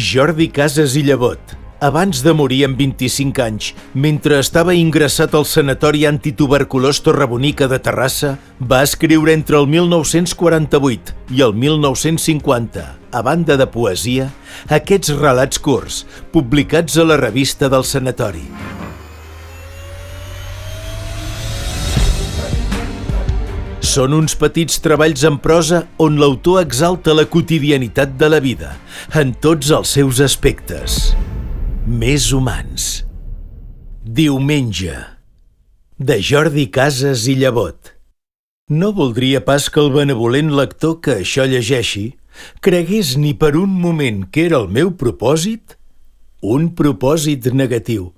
Jordi Casas i Llevot, abans de morir amb 25 anys, mentre estava ingressat al Sanatori Antituberculós Torrebonica de Terrassa, va escriure entre el 1948 i el 1950, a banda de poesia, aquests relats curts, publicats a la revista del Sanatori. Són uns petits treballs en prosa on l'autor exalta la quotidianitat de la vida, en tots els seus aspectes més humans. Diumenge, de Jordi Casas i Llevot. No voldria pas que el benevolent lector que això llegeixi cregués ni per un moment que era el meu propòsit, un propòsit negatiu,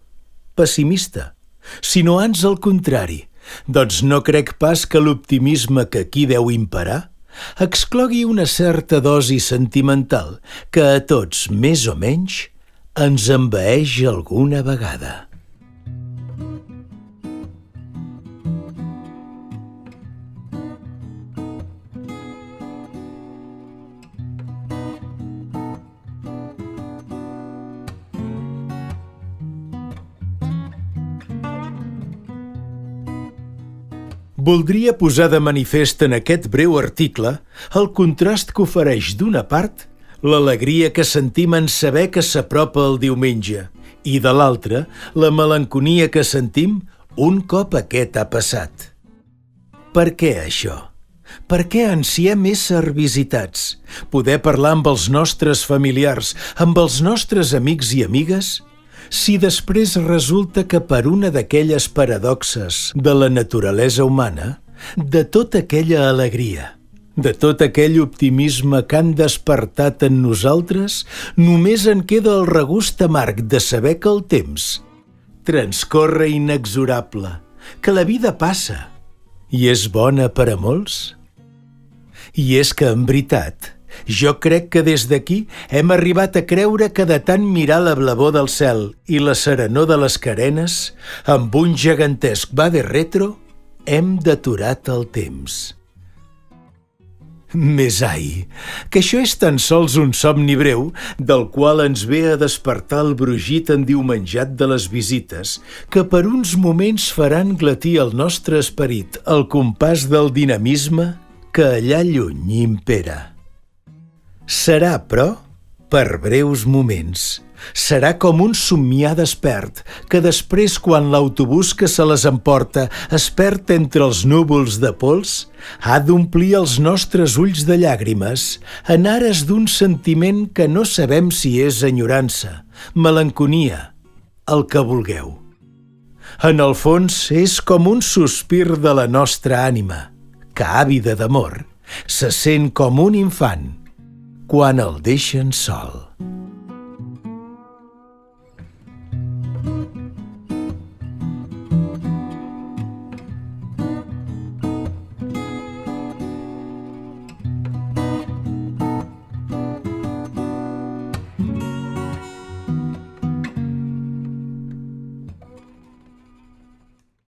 pessimista, sinó ans al contrari. Doncs no crec pas que l'optimisme que aquí deu imperar exclogui una certa dosi sentimental que a tots, més o menys, ens envaeix alguna vegada. Voldria posar de manifest en aquest breu article el contrast que ofereix d'una part l'alegria que sentim en saber que s'apropa el diumenge i de l'altra la melanconia que sentim un cop aquest ha passat. Per què això? Per què ansiem ésser visitats? Poder parlar amb els nostres familiars, amb els nostres amics i amigues? Si després resulta que per una d'aquelles paradoxes de la naturalesa humana, de tota aquella alegria, de tot aquell optimisme que han despertat en nosaltres, només en queda el regust amarg de saber que el temps transcorre inexorable, que la vida passa i és bona per a molts? I és que, en veritat, jo crec que des d'aquí hem arribat a creure que de tant mirar la blavor del cel i la serenor de les carenes, amb un gegantesc va de retro, hem deturat el temps. Més ai, que això és tan sols un somni breu del qual ens ve a despertar el brugit endiumenjat de les visites, que per uns moments faran glatir el nostre esperit al compàs del dinamisme que allà lluny impera. Serà, però, per breus moments. Serà com un somniar despert, que després, quan l'autobús que se les emporta es perd entre els núvols de pols, ha d'omplir els nostres ulls de llàgrimes, en ares d'un sentiment que no sabem si és enyorança, melanconia, el que vulgueu. En el fons, és com un sospir de la nostra ànima, que, àvida d'amor, se sent com un infant quan el deixen sol.